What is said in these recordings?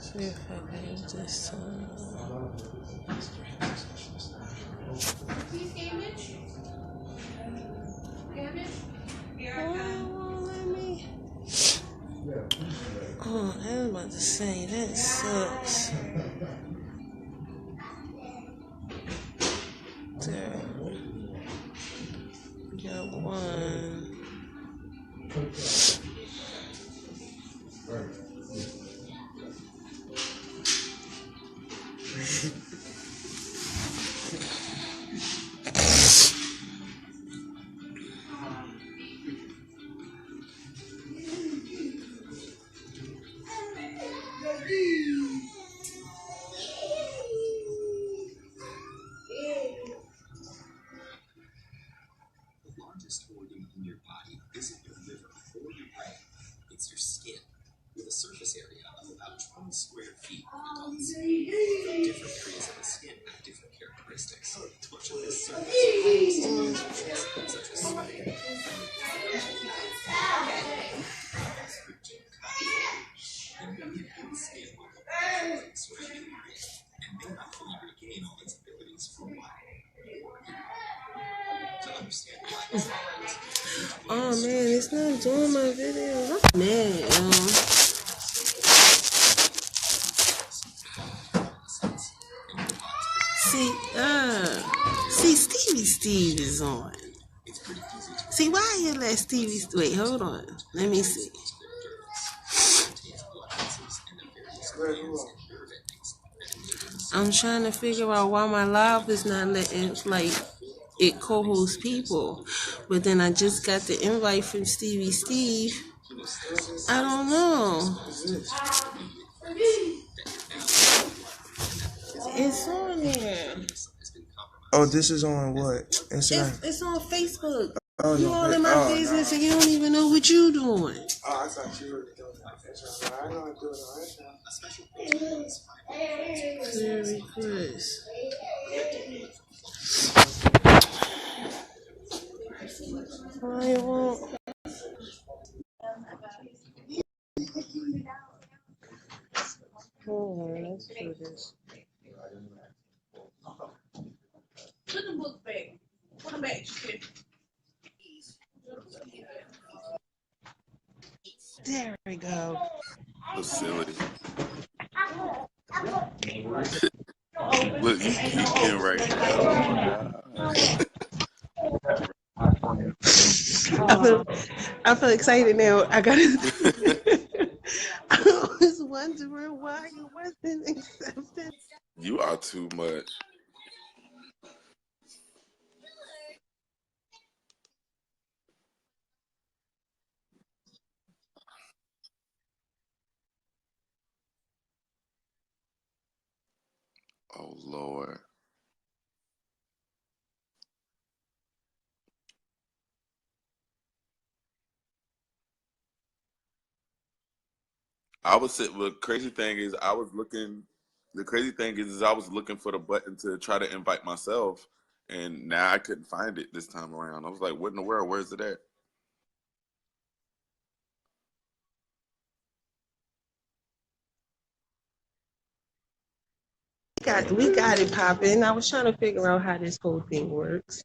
See if I can use this time. Oh, I was about to say, that sucks. There. Got one. Surface area of about 20 square feet in adults. Different areas of the skin have different characteristics. Much of this surface is such as sweating. Skin will look sweating and may not fully regain all its abilities for a while. To understand why this happens. Oh man, it's not doing my video. I'm mad, See, Steve is on. See, why you let Stevie... Wait, hold on. Let me see. I'm trying to figure out why my live is not letting, like, it co-host people. But then I just got the invite from Steve. I don't know. It's on there. Oh, this is on what? Instagram? It's on Facebook. Oh, you all in my business and you don't even know what you doing. Oh, I thought you were doing it on Instagram. I know I'm doing it on Instagram. Clear request. I won't. Hold on, let's do this. Put the book back. Put them back. There we go. Facility. Look, you geeking right now. I feel excited now. I gotta. I was wondering why you wasn't accepted. You are too much. Oh, Lord. The crazy thing is I was looking for the button to try to invite myself, and now I couldn't find it this time around. I was like, what in the world? Where's it at? We got it popping. I was trying to figure out how this whole thing works.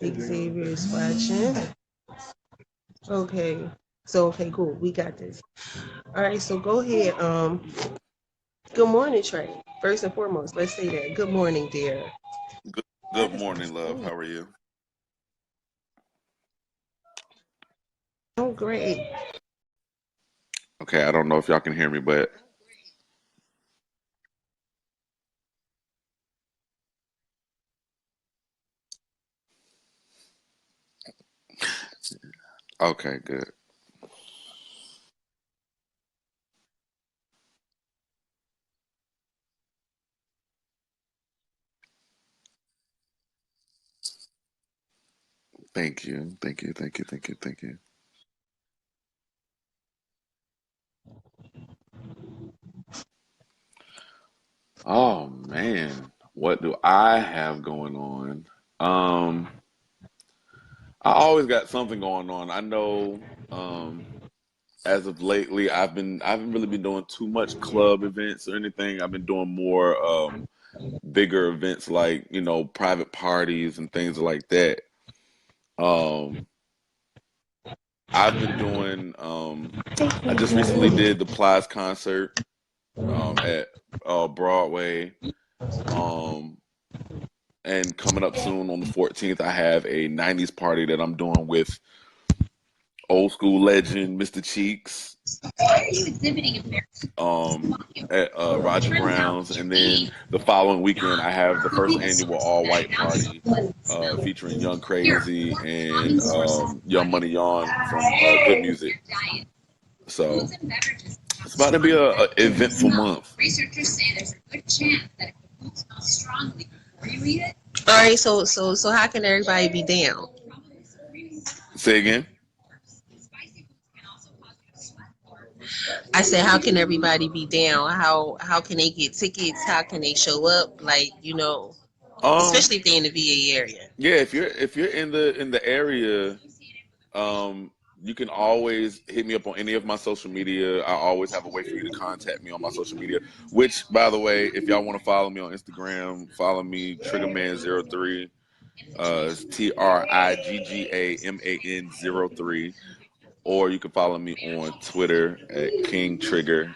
Xavier is watching. Okay. So okay, cool. We got this. All right, so go ahead. Good morning, Trey. First and foremost, let's say that. Good morning, dear. Good morning, love. How are you? Oh, great. Okay, I don't know if y'all can hear me, but okay, good. Thank you. Thank you. Thank you. Thank you. Thank you. Oh man, what do I have going on? Um, I always got something going on. I know as of lately I haven't really been doing too much club events or anything. I've been doing more bigger events like, private parties and things like that. Um I've been doing I just recently did the Plies concert at Broadway. Um and coming up soon on the 14th, I have a 90s party that I'm doing with old school legend Mr. Cheeks um, at Roger Brown's. And then the following weekend, I have the first annual all white party featuring Young Crazy and Young Money Yawn from Good Music. So it's about to be a eventful month. Researchers say there's a good chance that it could smell strongly before you eat it. All right, so how can everybody be down? Say again. I said, how can everybody be down? How can they get tickets? How can they show up? Like, Um, especially if they're in the VA area. yeah, if you're in the area, you can always hit me up on any of my social media. I always have a way for you to contact me on my social media. Which, by the way, if y'all want to follow me on Instagram, follow me TriggaMan03. It's TriggaMan03. Or you can follow me on Twitter at King Trigger.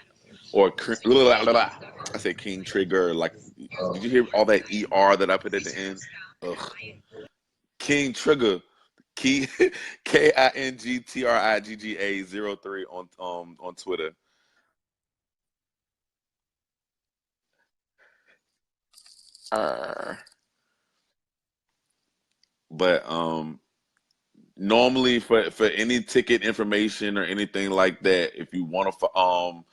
Or I say King Trigger. Like, did you hear all that ER that I put at the end? Ugh. King Trigger. Key KINGTRIGGA 03 on Twitter. Uh, but normally for any ticket information or anything like that, if you want to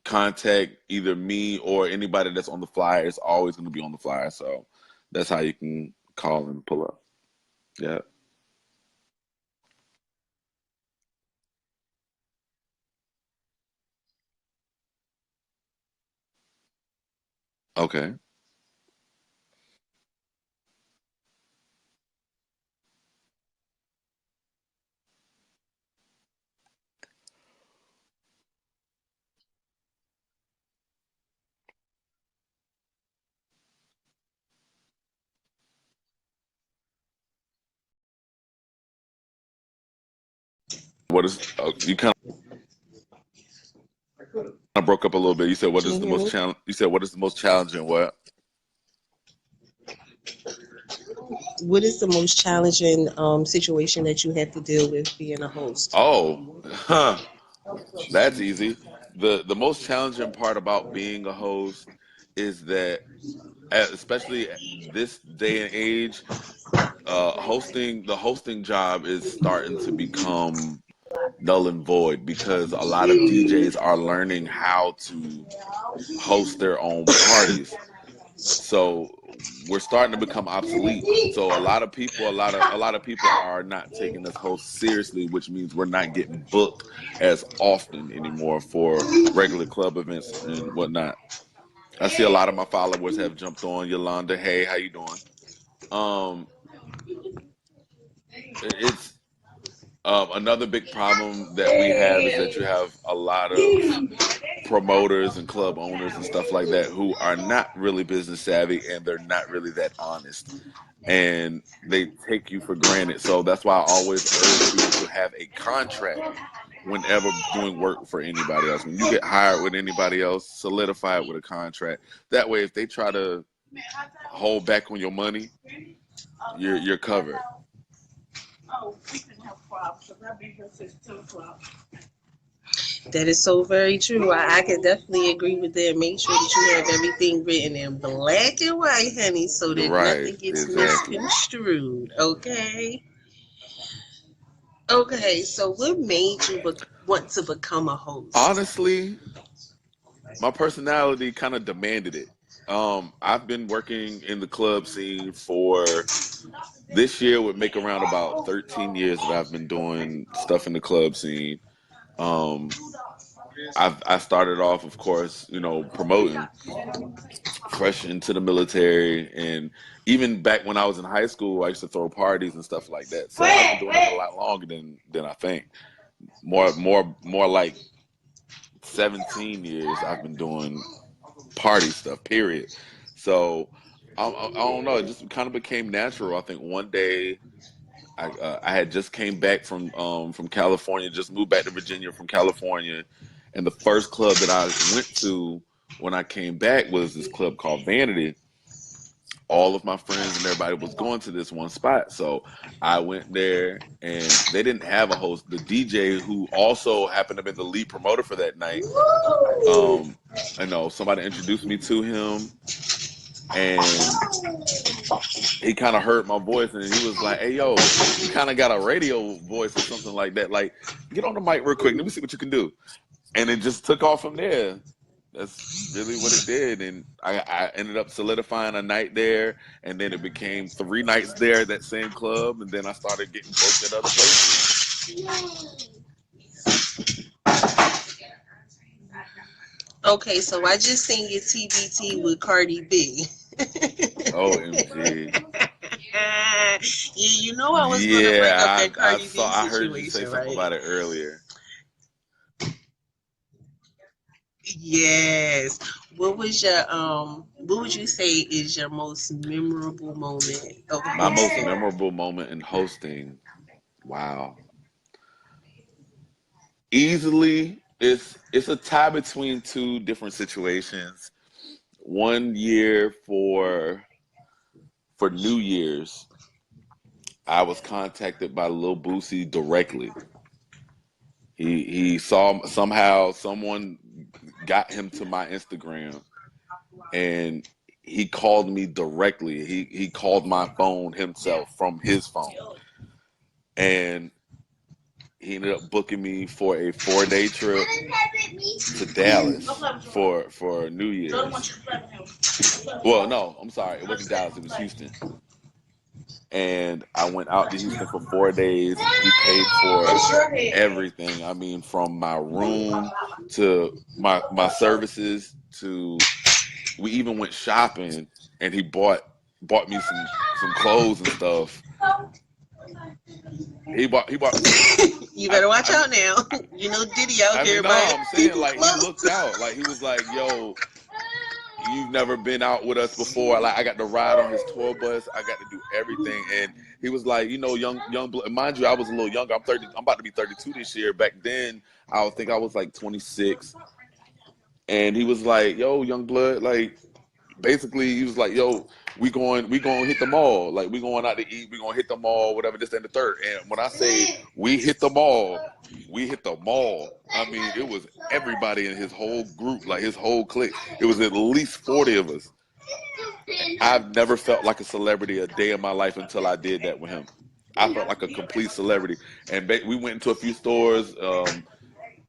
contact either me or anybody that's on the flyer, it's always going to be on the flyer. So that's how you can call and pull up. Yeah. Okay. What is you kind of broke up a little bit. You said what Can is you the hear most me? challenge? You said what is the most challenging? What? What is the most challenging situation that you have to deal with being a host? Oh, huh. That's easy. The most challenging part about being a host is that, especially this day and age, hosting job is starting to become null and void because a lot of DJs are learning how to host their own parties. So we're starting to become obsolete. So a lot of people are not taking us hosts seriously, which means we're not getting booked as often anymore for regular club events and whatnot. I see a lot of my followers have jumped on. Yolanda, hey, how you doing? Um, it's another big problem that we have is that you have a lot of promoters and club owners and stuff like that who are not really business savvy and they're not really that honest and they take you for granted. So that's why I always urge people to have a contract whenever doing work for anybody else. When you get hired with anybody else, solidify it with a contract. That way, if they try to hold back on your money, you're covered. Oh, we can have problems. I've been here since 2 o'clock. That is so very true. I can definitely agree with that. Make sure that you have everything written in black and white, honey, so that Right, nothing gets exactly. misconstrued. Okay? Okay, so what made you want to become a host? Honestly, my personality kind of demanded it. I've been working in the club scene for this year would make around about 13 years that I've been doing stuff in the club scene. Um, I started off, of course, promoting fresh into the military, and even back when I was in high school, I used to throw parties and stuff like that. So I've been doing it a lot longer than I think. More like 17 years I've been doing party stuff. Period. So I don't know. It just kind of became natural. I think one day I had just came back from California, just moved back to Virginia from California, and the first club that I went to when I came back was this club called Vanity. All of my friends and everybody was going to this one spot, so I went there, and they didn't have a host. The DJ, who also happened to be the lead promoter for that night, I know somebody introduced me to him, and he kind of heard my voice, and he was like, "Hey, yo, you kind of got a radio voice or something like that. Like, get on the mic real quick. Let me see what you can do." And it just took off from there. That's really what it did. And I ended up solidifying a night there, and then it became 3 nights there at that same club, and then I started getting booked at other places. Okay, so I just seen your TBT with Cardi B. OMG. You know I was going to bring up that Cardi B situation, I heard you say something about it earlier. Yes. What was your what would you say is your most memorable moment of hosting? My most memorable moment in hosting. Wow. Easily, it's a tie between 2 different situations. One year for New Year's, I was contacted by Lil Boosie directly. He saw somehow someone got him to my Instagram, and he called me directly. He called my phone himself from his phone, and he ended up booking me for a 4-day trip to Dallas for New Year's. Well, no, I'm sorry, it wasn't Dallas, it was Houston. And I went out to Houston for 4 days. He paid for everything. I mean, from my room to my services to, we even went shopping, and he bought me some clothes and stuff. He bought me some, you better watch out now. You know Diddy out here, no, I'm saying, like, he looked out. Like, he was like, "Yo, you've never been out with us before." Like, I got to ride on his tour bus. I got to do everything. And he was like, young, mind you, I was a little younger. I'm about to be 32 this year. Back then, I think I was like 26. And he was like, "Yo, young blood," like, basically he was like, "Yo, we going hit the mall. Like, we going out to eat. We gonna hit the mall, whatever, this and the third." And when I say we hit the mall, we hit the mall. I mean, it was everybody in his whole group, like his whole clique. It was at least 40 of us. I've never felt like a celebrity a day in my life until I did that with him. I felt like a complete celebrity. And we went into a few stores,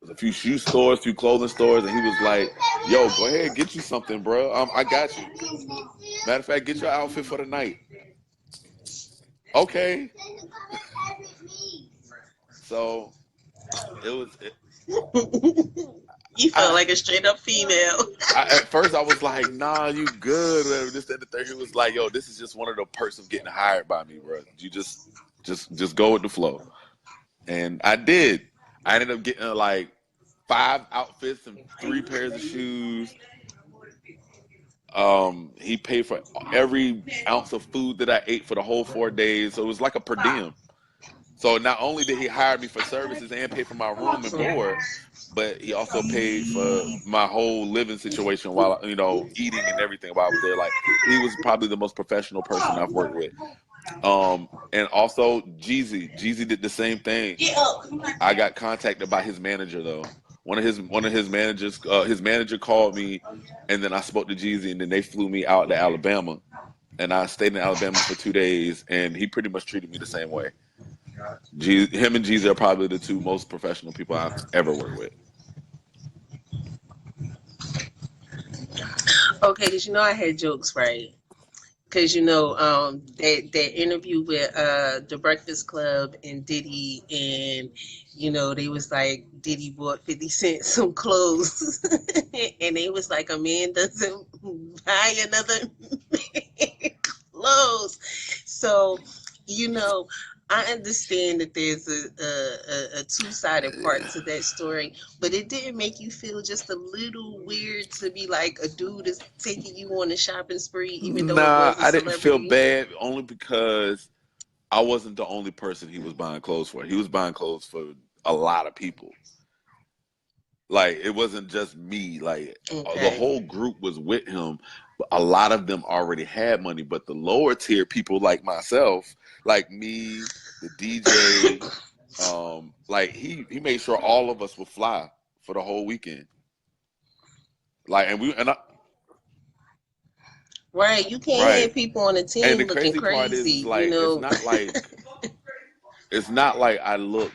a few shoe stores, a few clothing stores, and he was like, "Yo, go ahead, get you something, bro. I got you. Matter of fact, get your outfit for the night." Okay. So it was. You felt like a straight up female. At first, I was like, "Nah, you good." Whatever, this, that, and the third. He was like, "Yo, this is just one of the perks of getting hired by me, bro. You just go with the flow." And I did. I ended up getting like 5 outfits and 3 pairs of shoes. He paid for every ounce of food that I ate for the whole 4 days. So it was like a per diem. So not only did he hire me for services and pay for my room and board, but he also paid for my whole living situation while, eating and everything while I was there. Like, he was probably the most professional person I've worked with. And also Jeezy did the same thing. I got contacted by his manager though. One of his managers, his manager called me, and then I spoke to Jeezy, and then they flew me out to Alabama, and I stayed in Alabama for 2 days, and he pretty much treated me the same way. Him and Jeezy are probably the 2 most professional people I've ever worked with. Okay, because I had jokes, right? Because that interview with the Breakfast Club and Diddy, and they was like Diddy bought 50 Cent some clothes, and they was like, a man doesn't buy another man clothes. So, you know, I understand that there's a two-sided part to that story, but it didn't make you feel just a little weird to be like a dude is taking you on a shopping spree, even though it Nah, was a I didn't feel celebrity? bad only because I wasn't the only person he was buying clothes for. He was buying clothes for a lot of people. Like it wasn't just me. Like the Okay. whole group was with him. But a lot of them already had money, but the lower tier people like myself, like me, the DJ, like he made sure all of us would fly for the whole weekend. Like and I, Right, you can't right. have people on a And the team looking crazy part is crazy, like it's not like I look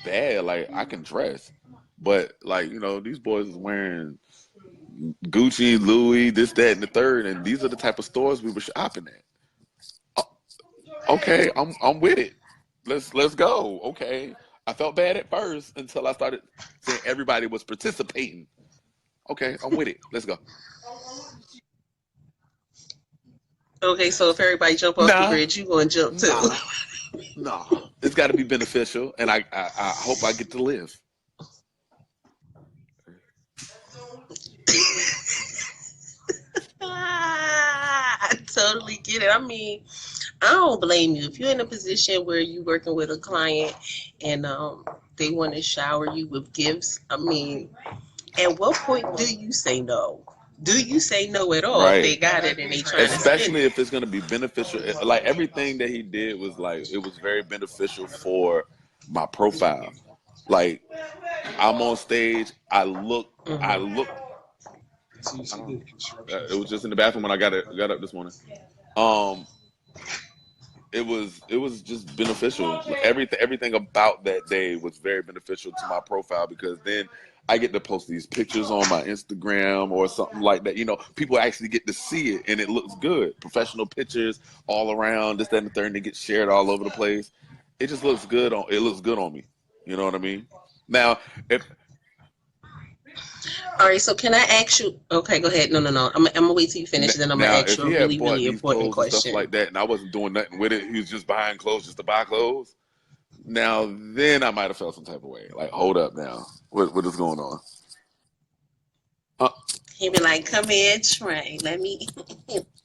bad. Like I can dress, but like these boys is wearing Gucci, Louis, this, that, and the third, and these are the type of stores we were shopping at. Okay, I'm with it. Let's go. Okay, I felt bad at first until I started seeing everybody was participating. Okay, I'm with it. Let's go. Okay, so if everybody jump off the Nah, bridge, you gonna jump too. nah, nah. It's got to be beneficial, and I hope I get to live. I totally get it. I mean, I don't blame you. If you're in a position where you're working with a client and they want to shower you with gifts, I mean, at what point do you say no? Do you say no at all if they Right. got it and they trying to spend Especially it? if it's going to be beneficial. Like everything that he did was like it was very beneficial for my profile. Like I'm on stage, I Hmm. look. I don't. It was just in the bathroom when I got up this morning. Um, it was just beneficial. Everything about that day was very beneficial to my profile because then I get to post these pictures on my Instagram or something like that. People actually get to see it and it looks good. Professional pictures all around, this, that, and the third, and they get shared all over the place. It just looks good on me. You know what I mean? Now, if All right, so can I ask you? Okay, go ahead. No, no, no. I'm gonna wait till you finish, and then I'm gonna now ask if you a he had really, bought really these important clothes and stuff question. like that, and I wasn't doing nothing with it, he was just buying clothes just to buy clothes. Now, then I might have felt some type of way. Like, hold up now. What is going on? Uh, He'd be like, "Come here, Trey. Let me,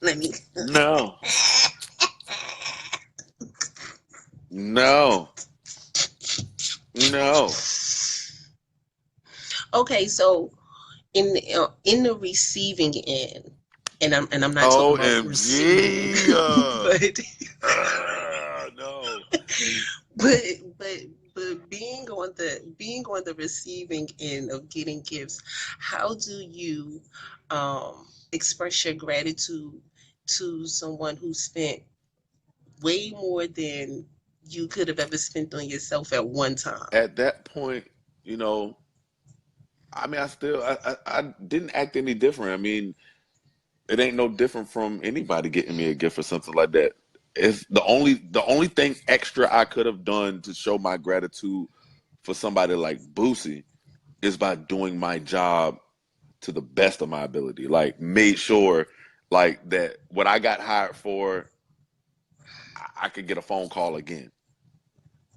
let me." no. No. No. Okay, so in the receiving end, and I'm not talking about receiving, OMG. but No. but but but being on the receiving end of getting gifts, how do you express your gratitude to someone who spent way more than you could have ever spent on yourself at one time? At that point, you know, I mean, I didn't act any different. I mean, it ain't no different from anybody getting me a gift or something like that. It's the only thing extra I could have done to show my gratitude for somebody like Boosie is by doing my job to the best of my ability. Like made sure like that what I got hired for, I could get a phone call again.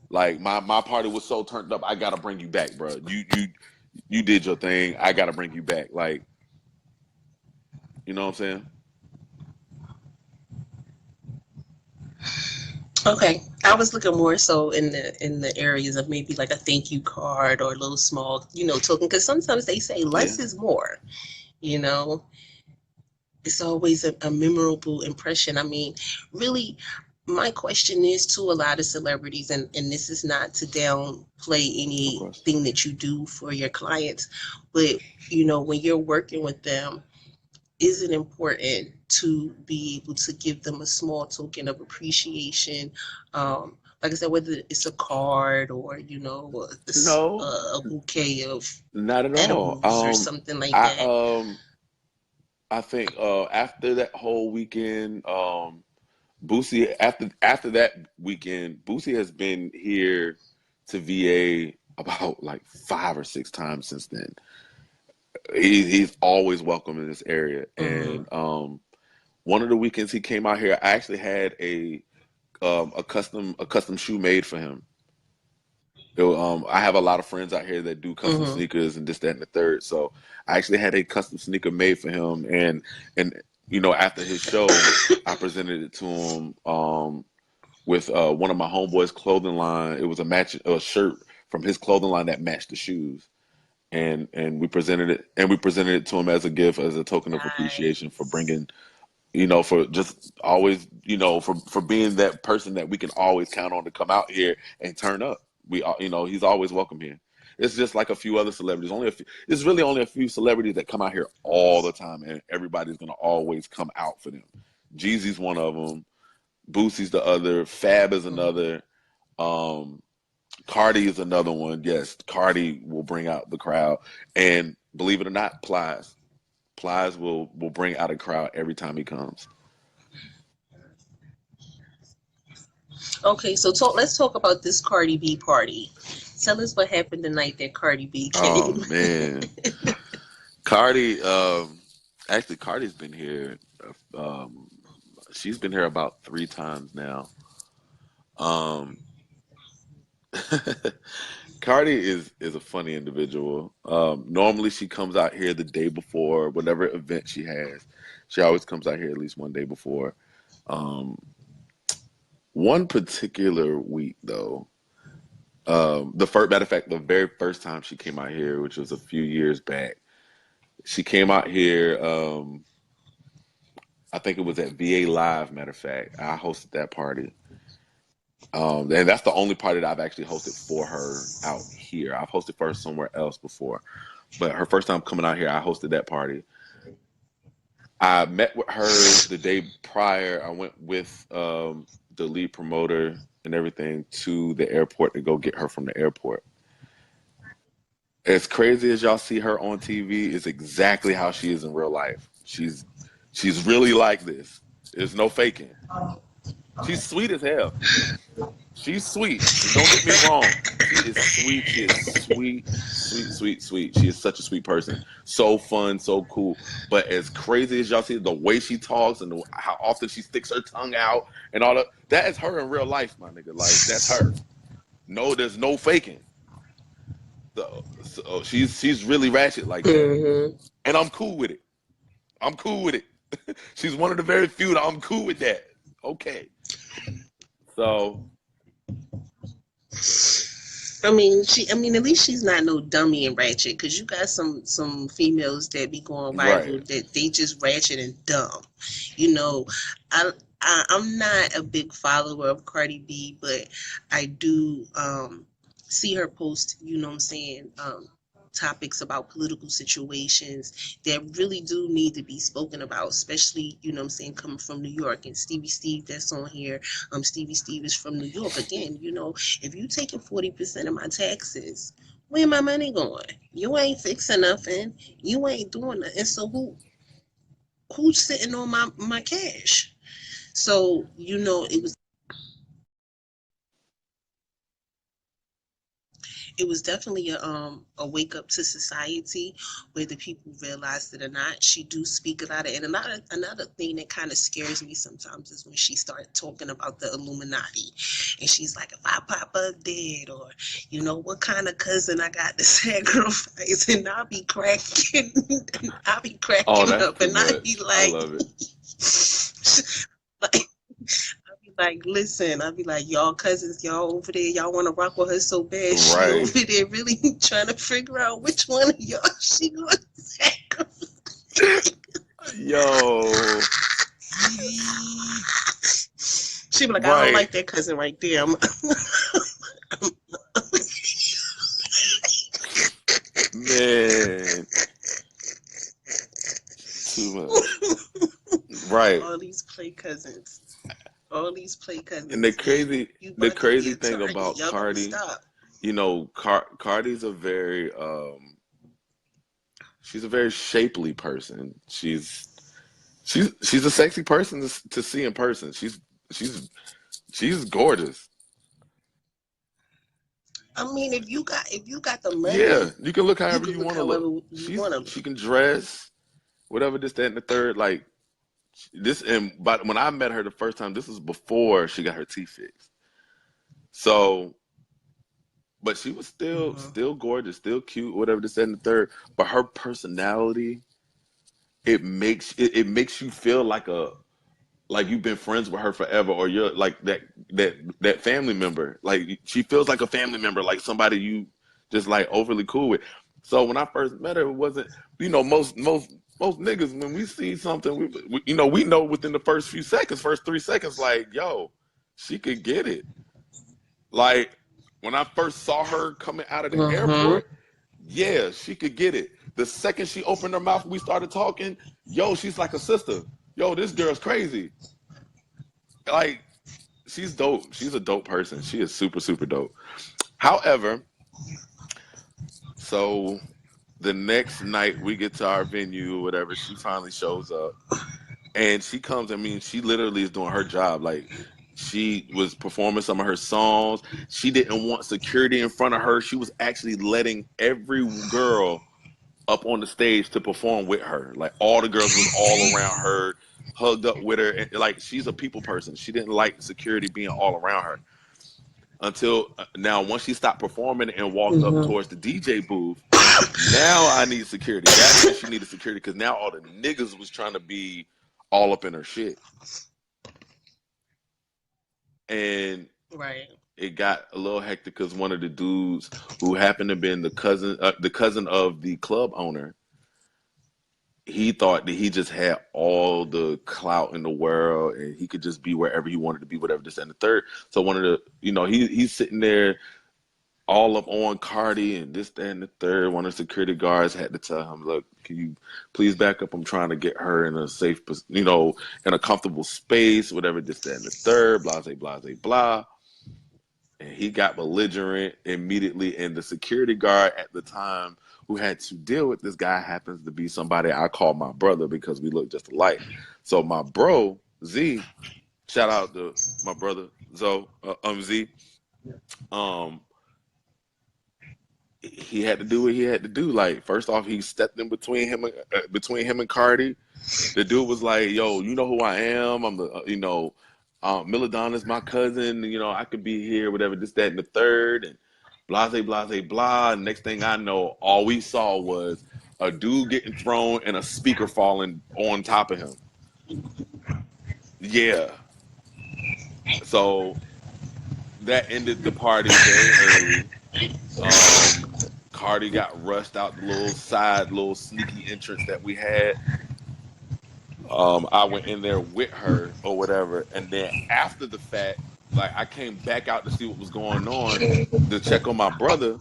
Like my party was so turned up, I gotta bring you back, bro. You did your thing. I gotta bring you back. Like you know what I'm saying? Okay, I was looking more so in the areas of maybe like a thank you card or a little small, token. Because sometimes they say Yeah, less is more. You know, it's always a memorable impression. I mean, really, my question is to a lot of celebrities, and this is not to downplay of course. anything that you do for your clients, but when you're working with them, is it important to be able to give them a small token of appreciation? Like I said, whether it's a card or No, a bouquet of not at all. edibles or something like I that. I think after that whole weekend, Boosie after that weekend, Boosie has been here to VA about like 5 or 6 times since then. He's always welcome in this area, Mm-hmm. and one of the weekends he came out here, I actually had a custom shoe made for him. I have a lot of friends out here that do custom Mm-hmm. sneakers and this, that, and the third. So I actually had a custom sneaker made for him, and after his show, I presented it to him with one of my homeboys' clothing line. It was a shirt from his clothing line that matched the shoes, and we presented it to him as a gift, as a token of appreciation for Nice. bringing, for just always, for being that person that we can always count on to come out here and turn up. He's always welcome here. It's just like a few other celebrities. It's really only a few celebrities that come out here all the time, and everybody's gonna always come out for them. Jeezy's one of them. Boosie's the other. Fab is another. Um, Cardi is another one. Yes, Cardi will bring out the crowd, and believe it or not, Plies will bring out a crowd every time he comes. Okay, so let's talk about this Cardi B party. Tell us what happened the night that Cardi B Oh came. man, Cardi. Actually, Cardi's been here. Um, she's been here about 3 times now. Um, Cardi is a funny individual. Normally, she comes out here the day before whatever event she has. She always comes out here at least one day before. Um, One particular week, though, matter of fact, the very first time she came out here, which was a few years back, she came out here. I think it was at VA Live. Matter of fact, I hosted that party, and that's the only party that I've actually hosted for her out here. I've hosted for her somewhere else before, but her first time coming out here, I hosted that party. I met with her the day prior. I went with the lead promoter and everything to the airport to go get her from the airport. As crazy as y'all see her on TV is exactly how she is in real life. She's really like this. There's no faking. She's sweet as hell. She's sweet. Don't get me wrong. She is sweet. She is sweet, sweet, sweet, sweet. She is such a sweet person. So fun, so cool. But as crazy as y'all see, the way she talks and how often she sticks her tongue out and all that is her in real life, my nigga. Like, that's her. No, there's no faking. So she's really ratchet like that. Mm-hmm. And I'm cool with it. I'm cool with it. She's one of the very few that I'm cool with that. Okay. So At least she's not no dummy and ratchet. Cause you got some females that be going right. viral that they just ratchet and dumb. You know, I, I'm not a big follower of Cardi B, but I do see her post. You know what I'm saying? Topics about political situations that really do need to be spoken about, especially, you know what I'm saying, coming from New York. And Stevie Steve that's on here, Stevie Steve is from New York. Again, if you taking 40% of my taxes, where my money going? You ain't fixing nothing. You ain't doing nothing. So who's sitting on my cash? So, it was definitely a wake up to society, whether people realize it or not. She do speak about it, and another thing that kind of scares me sometimes is when she started talking about the Illuminati, and she's like, "If I pop up dead, or what kind of cousin I got to sacrifice," and I'll be Oh, cracking that's up, too and I'd be much. I like, love it. like like, listen, I'll be like, y'all cousins, y'all over there, y'all want to rock with her so bad. She Right. over there really trying to figure out which one of y'all she going to sacrifice. Yo. She be like, I don't Right. like that cousin right there. Man. Too much. Right. All these play cousins. All these play And the cousins. crazy You the about to be crazy a thing target. about Y'all better Cardi, stop. Cardi's a very she's a very shapely person. She's a sexy person to see in person. She's gorgeous. I mean, if you got the Yeah, money, you can look you however can you look want to look. however you want to She look. can dress, whatever this, that, and the third. Like this, but when I met her the first time, this was before she got her teeth fixed. So, but she was still gorgeous, still cute, whatever this, that, and the third. But her personality, it makes you feel like you've been friends with her forever, or you're like that family member. Like she feels like a family member, like somebody you just like overly cool with. So when I first met her, it wasn't, most niggas, when we see something, we know within the first few seconds, first 3 seconds, like, yo, she could get it. Like when I first saw her coming out of the Mm-hmm. airport, yeah, she could get it. The second she opened her mouth, we started talking. Yo, she's like a sister. Yo, this girl's crazy. Like, she's dope. She's a dope person. She is super, super dope. However, so the next night we get to our venue or whatever, she finally shows up and she comes. I mean, she literally is doing her job. Like, she was performing some of her songs. She didn't want security in front of her. She was actually letting every girl up on the stage to perform with her. Like all the girls was all around her, hugged up with her, and like she's a people person. She didn't like security being all around her until now. Once she stopped performing and walked up Mm-hmm. towards the DJ booth, now I need security. That's when she needed security because now all the niggas was trying to be all up in her shit, and Right. it got a little hectic because one of the dudes who happened to be the cousin of the club owner, he thought that he just had all the clout in the world and he could just be wherever he wanted to be, whatever this and the third. So one of the, he's sitting there all up on Cardi and this, that, and the third. One of the security guards had to tell him, look, can you please back up? I'm trying to get her in a safe, in a comfortable space, whatever this, that, and the third, blah, blah, blah, blah. And he got belligerent immediately. And the security guard at the time who had to deal with this guy happens to be somebody I call my brother because we look just alike. So my bro, Z, shout out to my brother, Z. He had to do what he had to do. Like, first off, he stepped in between him and Cardi. The dude was like, yo, you know who I am? I'm the, Milladonna's my cousin. I could be here, whatever, this, that, and the third. And blah, blah, blah, blah. Next thing I know, all we saw was a dude getting thrown and a speaker falling on top of him. Yeah. So that ended the party very early. Cardi got rushed out the little sneaky entrance that we had. I went in there with her or whatever, and then after the fact, like I came back out to see what was going on to check on my brother.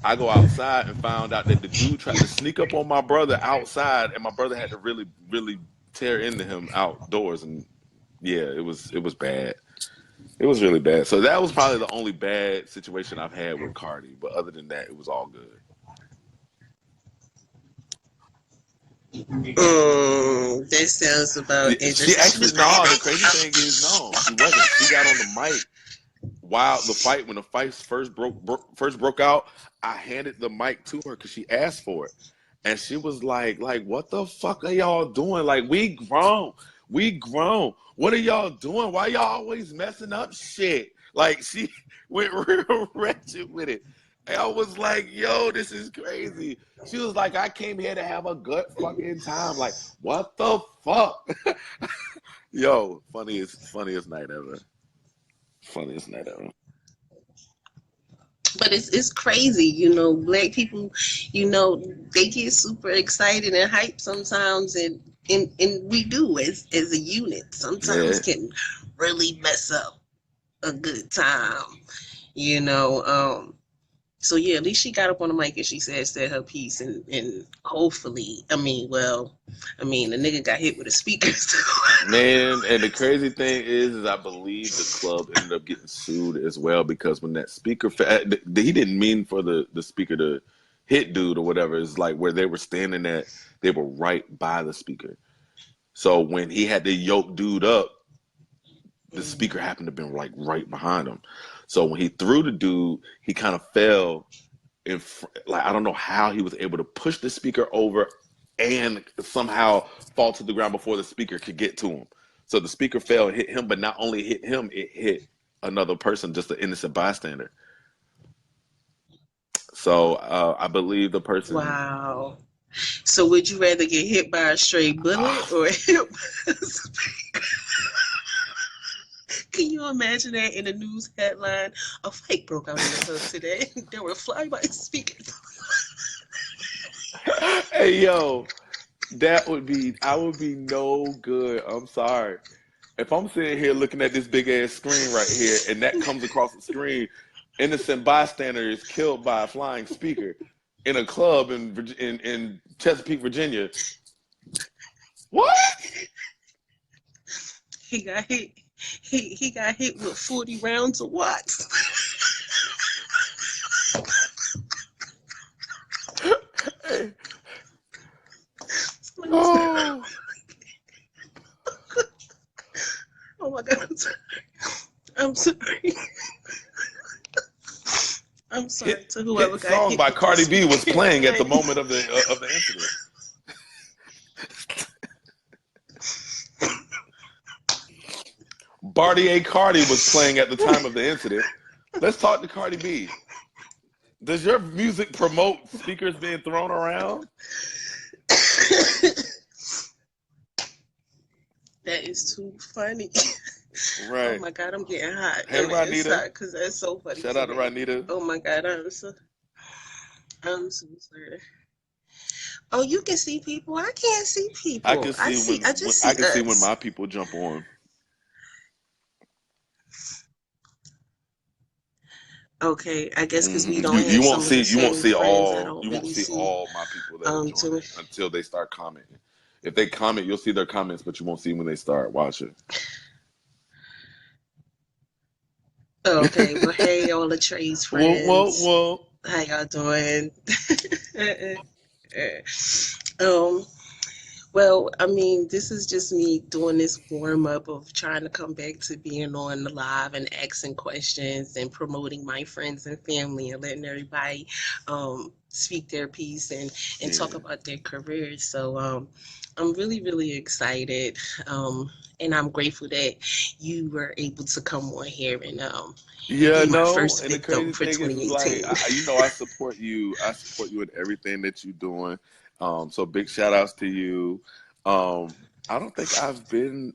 I go outside and found out that the dude tried to sneak up on my brother outside, and my brother had to really, really tear into him outdoors. And yeah, it was bad. It was really bad. So that was probably the only bad situation I've had with Cardi. But other than that, it was all good. That sounds about She interesting. She actually, was like, no, the crazy thing is, no, she wasn't. She got on the mic while when the fight first broke out. I handed the mic to her because she asked for it. And she was like, what the fuck are y'all doing? Like, we grown. What are y'all doing? Why y'all always messing up shit? Like, she went real wretched with it. And I was like, yo, this is crazy. She was like, I came here to have a good fucking time. Like, what the fuck? Yo, funniest night ever. Funniest night ever. but it's crazy, black people, they get super excited and hyped sometimes, and we do as a unit sometimes Yeah. can really mess up a good time, you know. So yeah, at least she got up on the mic and she said her piece, and hopefully, the nigga got hit with a speaker too. Man, and the crazy thing is I believe the club ended up getting sued as well because when that speaker, he didn't mean for the speaker to hit dude or whatever. It's like where they were standing at, they were right by the speaker. So when he had to yoke dude up, the speaker Mhm. happened to be like right behind him. So when he threw the dude, he kind of fell like I don't know how he was able to push the speaker over and somehow fall to the ground before the speaker could get to him. So the speaker fell and hit him, but not only hit him, it hit another person, just an innocent bystander. So I believe the person. Wow. So would you rather get hit by a stray bullet or hit by a speaker? Can you imagine that in a news headline? A fight broke out in the hood today. There were flyby speakers. Hey yo, that would be I would be no good. I'm sorry. If I'm sitting here looking at this big ass screen right here, and that comes across the screen, innocent bystander is killed by a flying speaker in a club in Chesapeake, Virginia. What? He got hit. He got hit with 40 rounds of watts. Hey. I'm sorry. Oh. Oh my God, I'm sorry. I'm sorry. I'm sorry to whoever Hit got song hit by with Cardi this B was speaker playing at the tonight. moment of the incident. Bartier Cardi was playing at the time of the incident. Let's talk to Cardi B. Does your music promote speakers being thrown around? That is too funny. Oh Right. my God, I'm getting hot. Hey, And it's Ronita. hot because that's so funny Shout to out to me. Ronita. Oh my God, I'm so sorry. Oh, you can see people. I can't see I people. can see I just I see can see when us. my people jump on. Okay, I guess because we don't You have won't some of see the same friends, I don't you won't really see see all my people that are too. joining until they start commenting. If they comment, you'll see their comments, but you won't see when they start watching. Okay, well, hey, all the Trey's Well, friends. well. How y'all doing? um, well, I mean, this is just me doing this warm up of trying to come back to being on the live and asking questions and promoting my friends and family and letting everybody speak their piece and talk Yeah. about their careers. So I'm really, really excited. And I'm grateful that you were able to come on here and Yeah, be my no, first and the victim crazy for thing is like 2018. I support you. I support you in everything that you're doing. So big shout outs to you. Um, I don't think I've been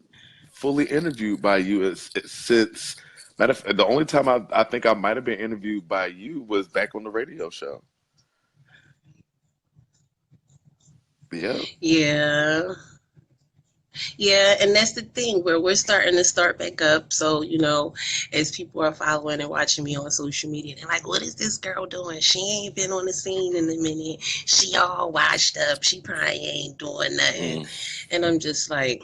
fully interviewed by you since matter of fact, the only time I think I might have been interviewed by you was back on the radio show. Yeah. Yeah. Yeah, and that's the thing where we're starting to start back up. So, as people are following and watching me on social media, they're like, what is this girl doing? She ain't been on the scene in a minute. She all washed up. She probably ain't doing nothing. Mm, And I'm just like,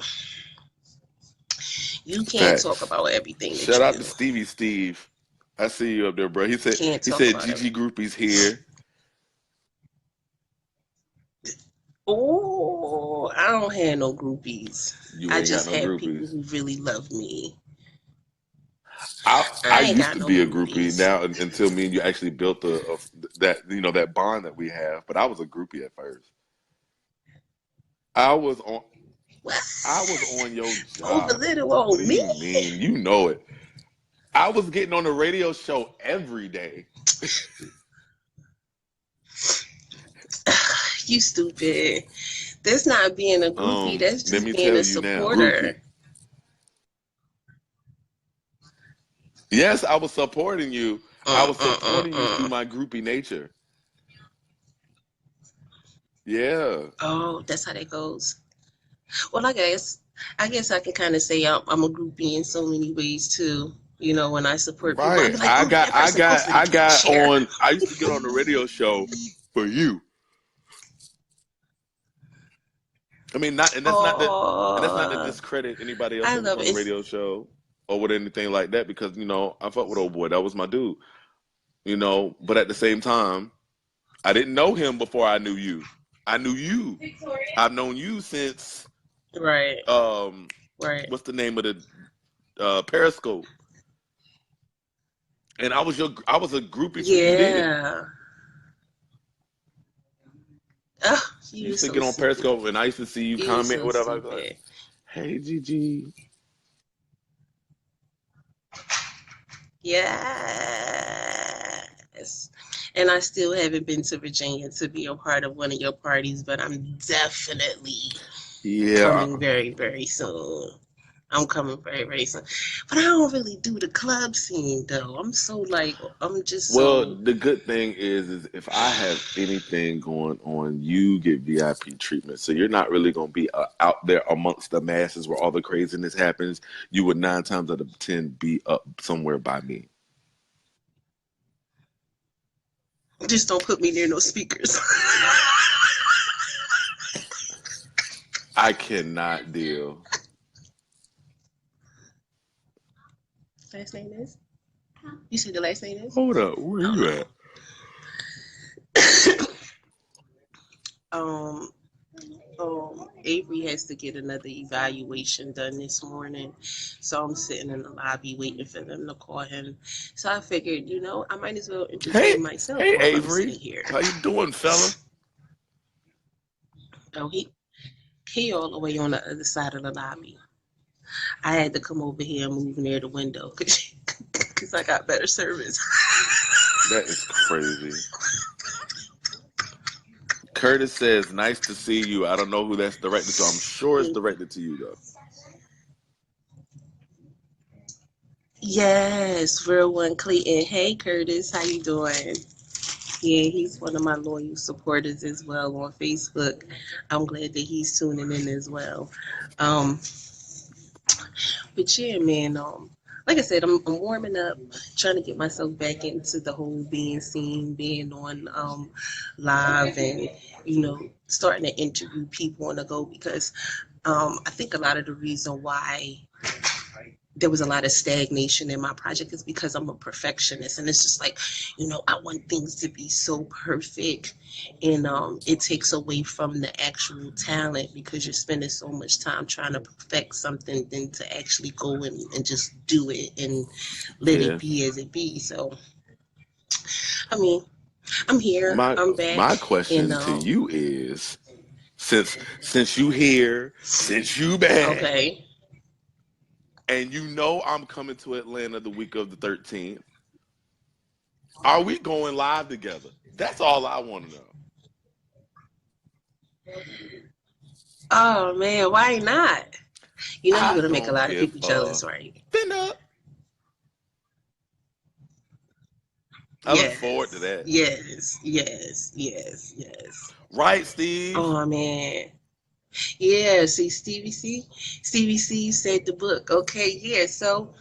you can't talk facts. about everything that Shout you out to do. Stevie Steve. I see you up there, bro. Can't He talk said about GG everything. Groupies here. Oh, I don't have no groupies. You I ain't got just no have people groupies. who really love me. I I ain't used got to no be a groupie groupies. now until me and you actually built that that bond that we have. But I was a groupie at first. I was on What? I was on your Over job. little What do old me? you mean? You know it. I was getting on the radio show every day. You stupid. That's not being a groupie. That's Let just me being tell a you now, groupie. supporter. Yes, I was supporting you. I was supporting you through Mm. my groupie nature. Yeah. Oh, that's how that goes. Well, I guess I can kind of say I'm a groupie in so many ways too. When I support people, I'd Right. be like, oh, that person posted I again. got Share. on I used to get on the radio show for you. I mean, not, and that's not to Oh, discredit anybody else I that was love on the it. radio show or with anything like that because I fuck with old boy. That was my dude. But at the same time, I didn't know him before I knew you. I knew you. I've known you since Right. Um, Right. what's the name of the Periscope? And I was a groupie for you then. Yeah. Oh, You you used to so get on stupid. Periscope, and I used to see you You comment or so whatever. I'd be like, stupid. "Hey, Gigi." Yes. And I still haven't been to Virginia to be a part of one of your parties, but I'm definitely Yeah. coming very, very soon. I'm coming very, very soon. But I don't really do the club scene though. I'm just Well, so. the good thing is if I have anything going on, you get VIP treatment. So you're not really going to be out there amongst the masses where all the craziness happens. You would 9 times out of 10 be up somewhere by me. Just don't put me near no speakers. I cannot deal. Last name is? You said the last name is? Hold up, where Oh you at? no. Avery has to get another evaluation done this morning. So I'm sitting in the lobby waiting for them to call him. So I figured, I might as well Hey, entertain myself hey, while I'm Avery, sitting here. how you doing, fella? Oh, he all the way on the other side of the lobby. I had to come over here and move near the window because I got better service. That is crazy. Curtis says, "Nice to see you." I don't know who that's directed to. I'm sure it's directed to you though. Yes, real one Clayton. Hey Curtis, how you doing? Yeah, he's one of my loyal supporters as well on Facebook. I'm glad that he's tuning in as well. Um, but yeah, man, like I said, I'm warming up, trying to get myself back into the whole being seen, being on live, and starting to interview people on the go because I think a lot of the reason why there was a lot of stagnation in my project is because I'm a perfectionist, and it's just like, I want things to be so perfect, and it takes away from the actual talent because you're spending so much time trying to perfect something than to actually go and just do it and let it Yeah. be as it be. So I mean, I'm here, My I'm back, my and question to you is, since you here, since you back, okay. and I'm coming to Atlanta the week of the 13th, are we going live together? That's all I want to know. Oh man, why not? You're I gonna make a don't lot of give people a jealous, right? fin up. I look forward to Yes, that. yes, yes, yes, yes. Right, Steve? Oh man. Yeah, see Stevie C said the book. Okay, yeah, so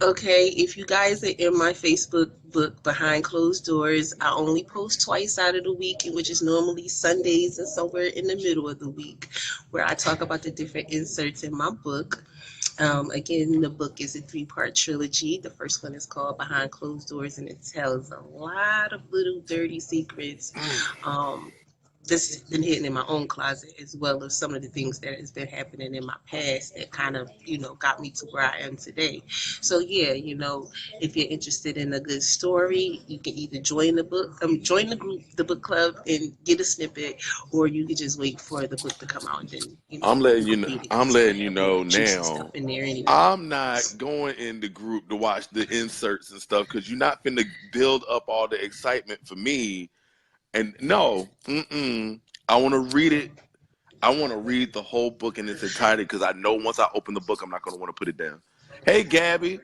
okay, if you guys are in my Facebook book behind closed doors, I only post twice out of the week, which is normally Sundays and somewhere in the middle of the week, where I talk about the different inserts in my book. Again, the book is a 3-part trilogy. The first one is called Behind Closed Doors, and it tells a lot of little dirty secrets. Um, this has been hidden in my own closet, as well as some of the things that has been happening in my past that kind of, got me to where I am today. So yeah, if you're interested in a good story, you can either join the group, the book club, and get a snippet, or you can just wait for the book to come out and then, I'm letting you you can know. read it I'm because it's gonna letting you have a lot know of juicy stuff now. in there anyway. I'm not going in the group to watch the inserts and stuff because you're not finna build up all the excitement for me. And no, I want to read it. I want to read the whole book in its entirety because I know once I open the book, I'm not going to want to put it down. Hey, Gabby.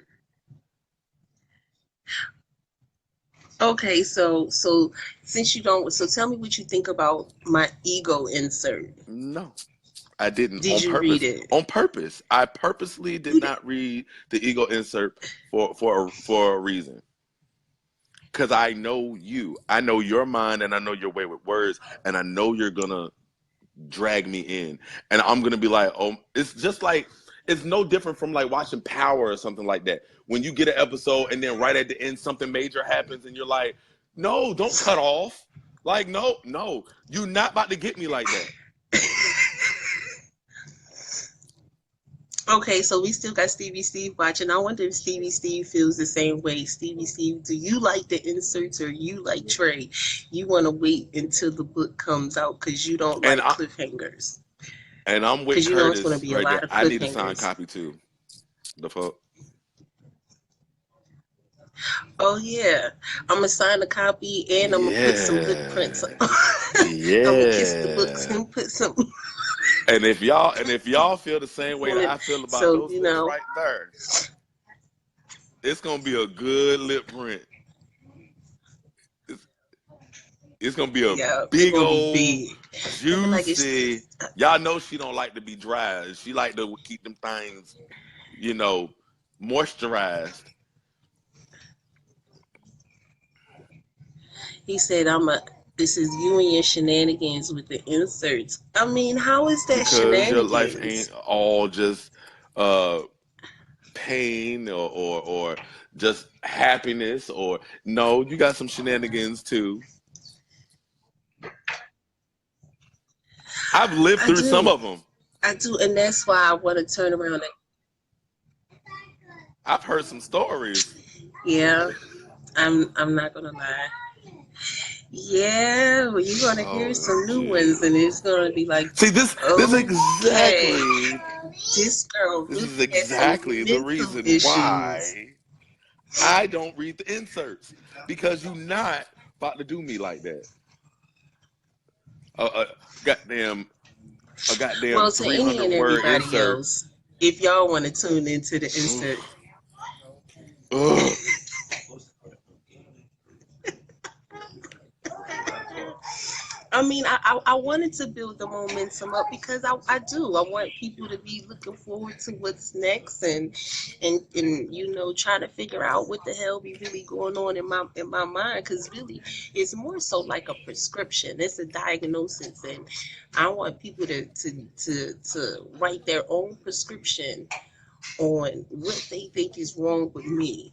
Okay, so since you don't, so tell me what you think about my ego insert. No, I didn't Did on you read purpose. it? On purpose, I purposely did You did. not read the ego insert for a reason. Because I know you, I know your mind, and I know your way with words, and I know you're gonna drag me in, and I'm gonna be like, oh, it's just like it's no different from like watching Power or something like that. When you get an episode and then right at the end something major happens, and you're like, no, don't cut off. Like, no, you're not about to get me like that. Okay, so we still got Stevie Steve watching. I wonder if Stevie Steve feels the same way. Stevie Steve, do you like the inserts or you like Trey? You want to wait until the book comes out because you don't And like I cliffhangers. and I'm with Because you know it's going to Curtis be a right there. lot of I need a signed cliffhangers. copy too. The fuck. Oh yeah, I'm gonna sign a copy and I'm gonna put some lip prints. Yeah. I'm gonna kiss the books Yeah. and put some And if y'all feel the same way on that it. I feel about So those you lips know, right there, it's gonna be a good lip print. It's, it's gonna be a yeah, it's big gonna be old big. They be like, juicy. Y'all know she don't like to be dry. She like to keep them things, you know, moisturized. he said, This is you and your shenanigans with the inserts. I mean, how is that Because your life ain't shenanigans? all just uh pain or just happiness, or no, you got some shenanigans too. I've lived I through some do, of them. I do, and that's why I want to turn around. I've heard some stories. Yeah, I'm not gonna lie. Yeah, well, you're gonna hear some new ones, OMG. and it's gonna be like, See, this okay, exactly this girl this really is has some exactly the mental reason issues. why I don't read the inserts, because you not about to do me like that. Uh, uh, goddamn, a goddamn Well, to any 300 and word everybody insert. else, if y'all want to tune into the Ugh, insert, ugh. I mean, I wanted to build the momentum up because I do. I want people to be looking forward to what's next and you know trying to figure out what the hell be really going on in my mind because really it's more so like a prescription. It's a diagnosis, and I want people to write their own prescription on what they think is wrong with me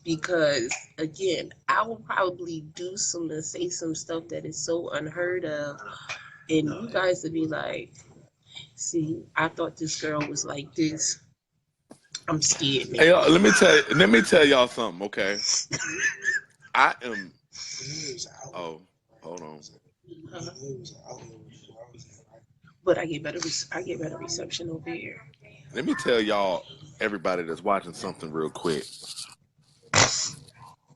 because again, I will probably do some and say some stuff that is so unheard of, and you guys would be like, "See, I thought this girl was like this. I'm scared Hey, now." let me tell y'all something, okay? I am. Oh, hold on. Uh, but I get better reception over here. Let me tell y'all, everybody that's watching, something real quick.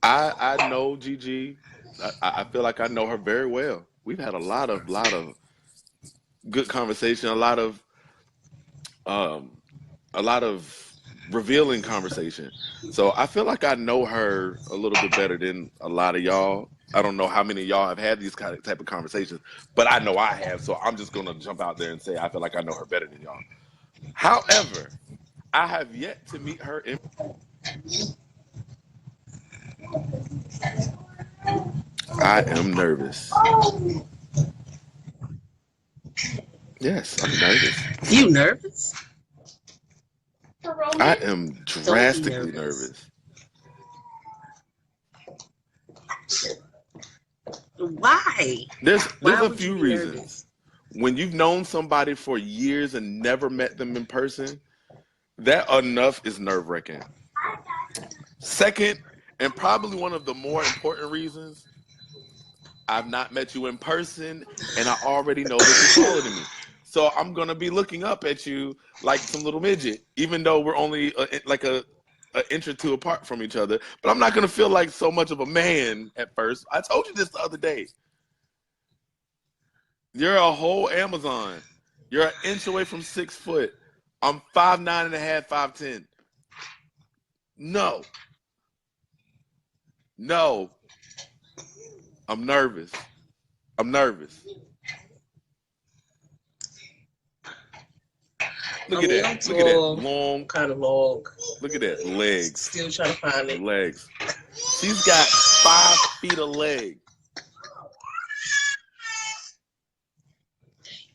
I know Gigi. I feel like I know her very well. We've had a lot of good conversation, um a lot of revealing conversation. So I feel like I know her a little bit better than a lot of y'all. I don't know how many of y'all have had these kind of type of conversations, but I know I have. So I'm just gonna jump out there and say I feel like I know her better than y'all. However, I have yet to meet her in. I am nervous. Yes, I'm nervous. You nervous? I am Don't be drastically nervous. nervous. Why? There's Why a would you few be reasons. nervous? When you've known somebody for years and never met them in person, that enough is nerve wracking. Second, and probably one of the more important reasons, I've not met you in person and I already know that you're taller than me. So I'm going to be looking up at you like some little midget, even though we're only like an inch or two apart from each other. But I'm not going to feel like so much of a man at first. I told you this the other day. You're a whole Amazon. You're an inch away from 6 foot. I'm 5'9" and a half, 5'10". No, no, I'm nervous. I'm nervous. I Look at mean, that. I'm Look at that tall, long. kind of long. Look at that legs. Still trying to find The it. legs. She's got 5 feet of leg.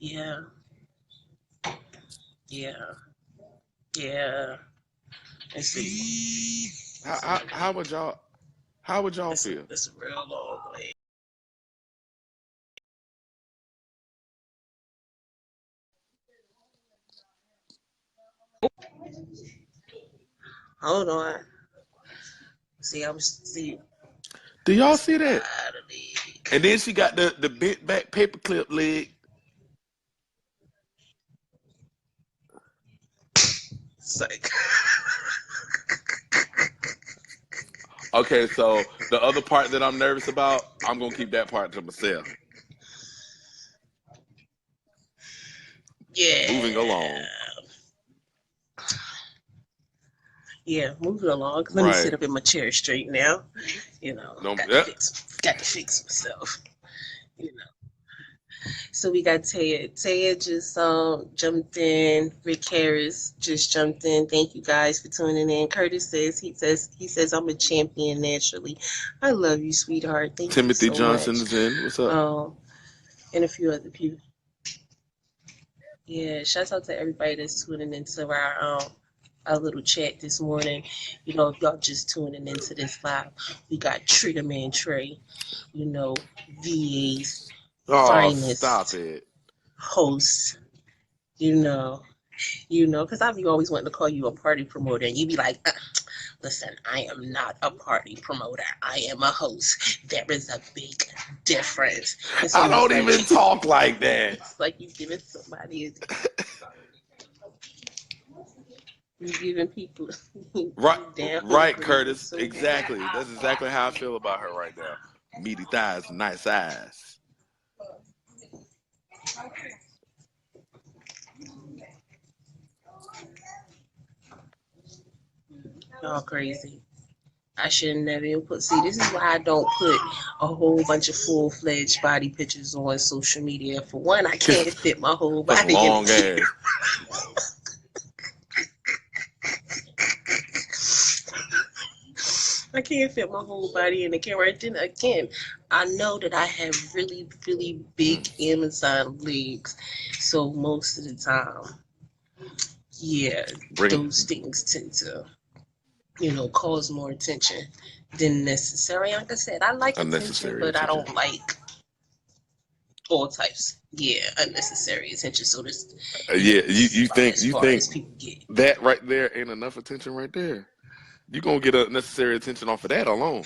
Yeah, yeah, yeah. Let's see. How would y'all? How would y'all That's feel? a real long way. Hold on. See, I was see. Do y'all see that? Body. And then she got the bent back paperclip leg. It's like, Okay, so the other part that I'm nervous about, I'm gonna keep that part to myself. yeah. Moving along. Yeah, moving along. Let me sit Right. up in my chair straight now. You know, No, got yeah. to fix myself. You know. So we got Taya. Taya just jumped in. Rick Harris just jumped in. Thank you guys for tuning in. Curtis says I'm a champion naturally. I love you, sweetheart. Thank you Timothy so Johnson much. is in. What's up? And a few other people. Yeah, shouts out to everybody that's tuning into our little chat this morning. You know, if y'all just tuning into this live, we got Trigga Trey, you know, VA's Oh, stop finest it. host, you know, because I've always wanted to call you a party promoter, and you be like, listen, I am not a party promoter. I am a host. There is a big difference. It's I almost don't like even talk like that. it's like you giving somebody, you giving people Right, down right, grade. Curtis. So Exactly. That's exactly how I feel about her right now. Meaty thighs, nice eyes. y'all crazy. I should never even put. See, this is why I don't put a whole bunch of full-fledged body pictures on social media. For one, I can't fit my whole For some body in long it. ass. I can't fit my whole body in the camera. And then again, I know that I have really, really big Amazon legs, so most of the time, yeah, Bring those things tend to, cause more attention than necessary. Like I said, I like attention, unnecessary but I attention. don't like all types. Yeah, unnecessary attention. So this, Yeah, is you about think as far as people get. that right there ain't enough attention right there? You gonna get unnecessary attention off of that alone.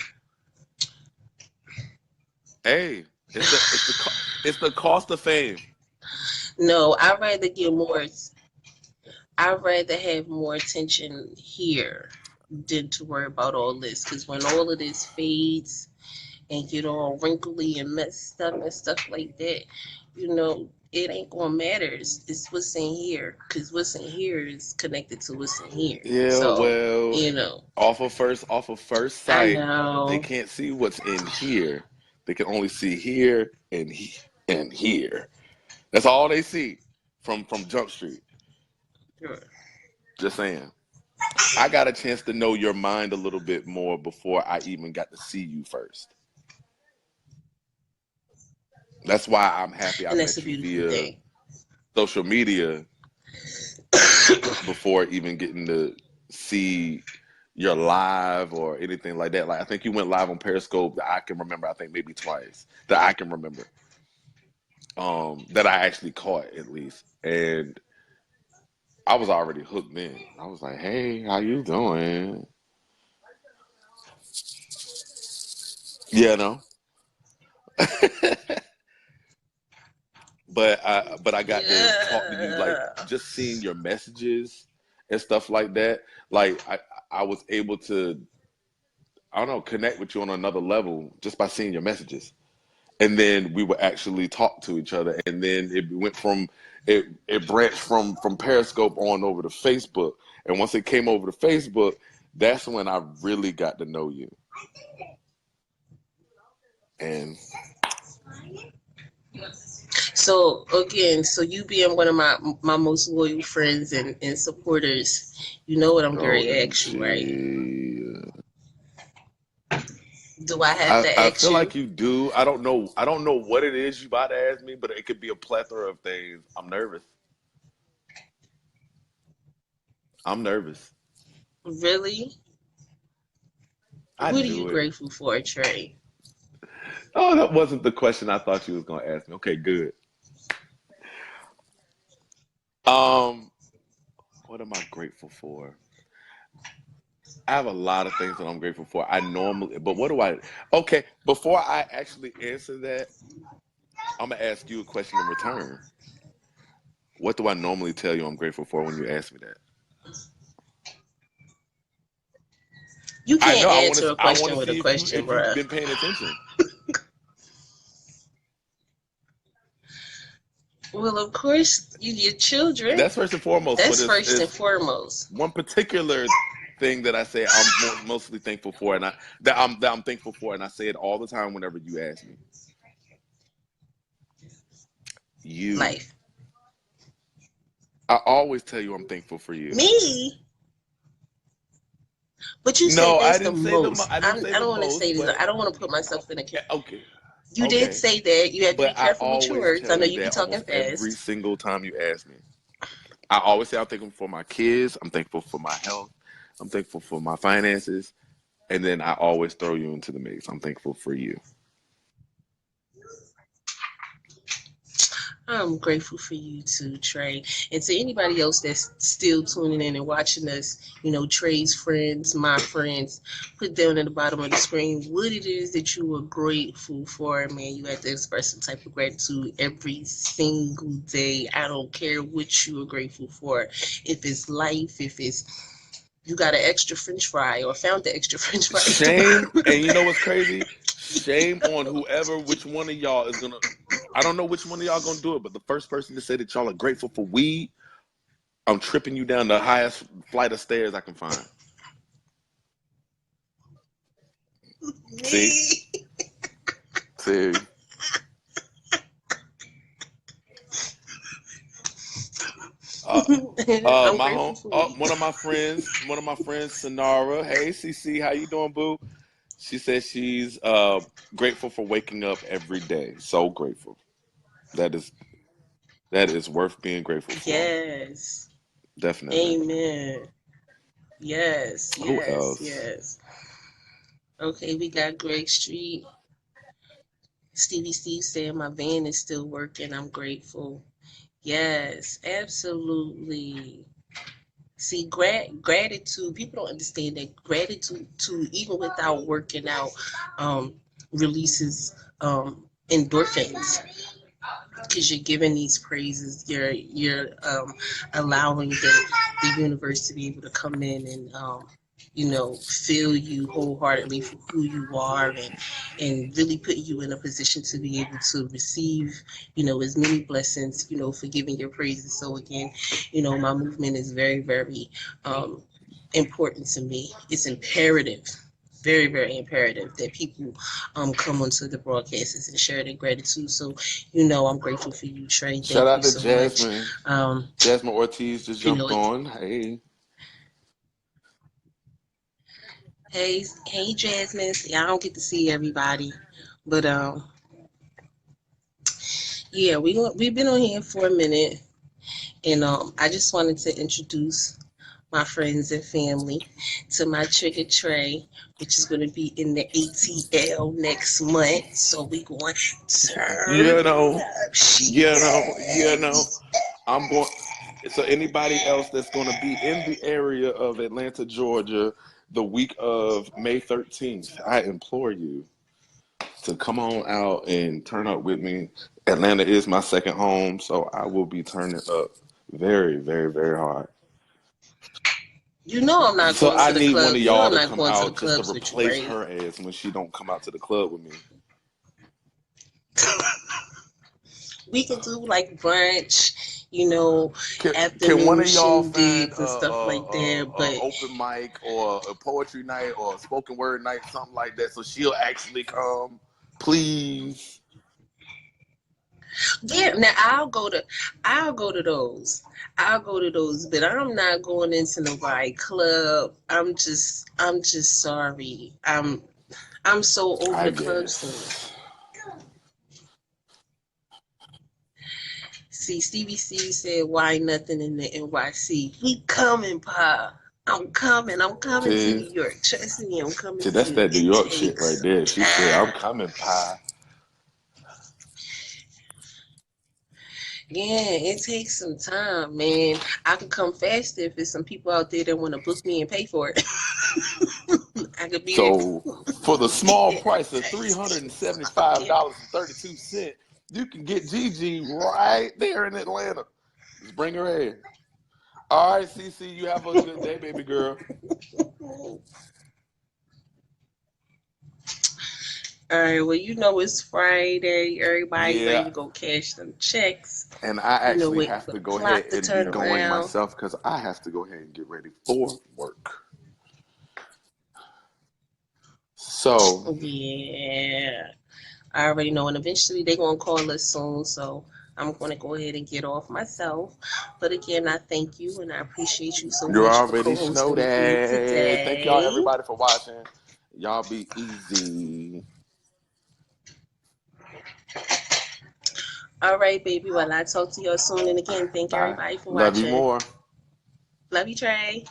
Hey, it's the cost of fame. No, I'd rather get more. I'd rather have more attention here than to worry about all this. Because when all of this fades and get all wrinkly and messed up and stuff like that, it ain't gonna matter. It's what's in here. Because what's in here is connected to what's in here. Yeah, So, well, off of first I sight, they know. can't see what's in here. They can only see here and here. That's all they see from Jump Street. Just saying. I got a chance to know your mind a little bit more before I even got to see you first. That's why I'm happy I And that's a met you beautiful via thing. social media before even getting to see your live or anything like that. Like I think you went live on Periscope that I can remember, I think maybe twice. That I can remember. That I actually caught at least. And I was already hooked in. I was like, hey, how you doing? Yeah, no. But I got to talk to you, like Yeah. just seeing your messages and stuff like that. Like I was able to, I don't know, connect with you on another level just by seeing your messages. And then we would actually talk to each other. And then it went from it branched from Periscope on over to Facebook. And once it came over to Facebook, that's when I really got to know you. And So again, so you being one of my most loyal friends and supporters, you know what I'm going to ask you, right? OMG. Do I have to I ask feel you? like you do. I don't know. I don't know what it is you about to ask me, but it could be a plethora of things. I'm nervous. I'm nervous. Really? I What are you knew it. grateful for, Trey? Oh, that wasn't the question I thought you was gonna ask me. Okay, good. Um, What am I grateful for? I have a lot of things that I'm grateful for. But what do I? Okay, before I actually answer that, I'm gonna ask you a question in return. What do I normally tell you I'm grateful for when you ask me that? You I can't know. answer a I want question to with a see question, if you've bruh. been paying attention. Well, of course, your children. That's first and foremost, but That's first and it's foremost. one particular thing that I say I'm mostly thankful for, and that I'm thankful for, and I say it all the time whenever you ask me. You. Life. I always tell you I'm thankful for you. Me? But you said No, I that's the didn't say the most. I I didn't say the don't want to most, say this. but I don't want to put myself in a. okay, You did okay. say that. You had to be But I careful with your always words. I tell know you you be that talking almost every fast. single time you ask me. I always say I'm thankful for my kids. I'm thankful for my health. I'm thankful for my finances. And then I always throw you into the mix. I'm thankful for you. I'm grateful for you too, Trey. And to anybody else that's still tuning in and watching us, Trey's friends, my friends, put down at the bottom of the screen what it is that you are grateful for. Man, you have to express some type of gratitude every single day. I don't care what you are grateful for. If it's life, if it's you got an extra French fry or found the extra French fry at the Shame, bottom of the and you know what's bag. crazy? Shame on which one of y'all is gonna. I don't know which one of y'all gonna do it, but the first person to say that y'all are grateful for weed, I'm tripping you down the highest flight of stairs I can find. See, Me. see. Uh, I'm my grateful home, for weed. one of my friends, Sonara. Hey, CC, how you doing, boo? She says she's grateful for waking up every day. So grateful. That is that is worth being grateful for. Yes. Definitely. Amen. Yes, Who yes, else? yes. Okay, we got Greg Street. Stevie Steve saying my van is still working. I'm grateful. Yes, absolutely. See, gratitude, people don't understand that gratitude, too, even without working out, releases endorphins because you're giving these praises. You're allowing the universe to be able to come in and feel you wholeheartedly for who you are, and really put you in a position to be able to receive as many blessings for giving your praises. So again, my movement is very, very important to me. It's imperative, very, very imperative that people come onto the broadcasts and share their gratitude. So, I'm grateful for you, Trey. Shout Thank out you to so much. Jasmine. Um, Jasmine Ortiz just you know, jumped on. Hey. hey, Jasmine. See, I don't get to see everybody, but yeah, we've been on here for a minute, and I just wanted to introduce my friends and family to my Trigga Trey, which is going to be in the ATL next month. So we going to turn You know, up you know. shit. I'm going. So anybody else that's going to be in the area of Atlanta, Georgia, the week of May 13th, I implore you to come on out and turn up with me. Atlanta is my second home, so I will be turning up very, very, very hard. I'm not So going I to the need one of clubs. y'all I'm to not come going to the out just to clubs with you, replace right? her ass when she don't come out to the club with me. We can do like brunch, Can one afternoon of y'all find shindigs and stuff like that. But open mic or a poetry night or a spoken word night, something like that, so she'll actually come, please? yeah, now I'll go to those. I'll go to those, but I'm not going into the right club. I'm just sorry. I'm so over I the club scene. guess. See, Stevie C said, "Why nothing in the NYC? We coming, Pa. I'm coming. I'm coming to See, New York. Trust me, I'm coming see, to that's you. that New It York shit takes right some there. She said, "I'm time." coming, pie." Yeah, it takes some time, man. I could come faster if there's some people out there that want to book me and pay for it. I could be there. So for the small Yeah. price of $375.32, you can get Gigi right there in Atlanta. Just bring her in. All right, CC, you have a good day, baby girl. All right, well, you know it's Friday. Everybody ready Yeah, to go cash them checks. and I You know, actually waiting have for to the go ahead clock to and be turn going around. myself because I have to go ahead and get ready for work. So, Yeah, I already know, and eventually they're gonna call us soon. So I'm gonna go ahead and get off myself. But again, I thank you and I appreciate you so you much for already know co-hosting again that. Thank y'all, today. everybody, for watching. Y'all be easy. All right, baby. Well, I'll talk to y'all soon. And again, thank Bye. everybody for Love you watching. more. Love you, Trey.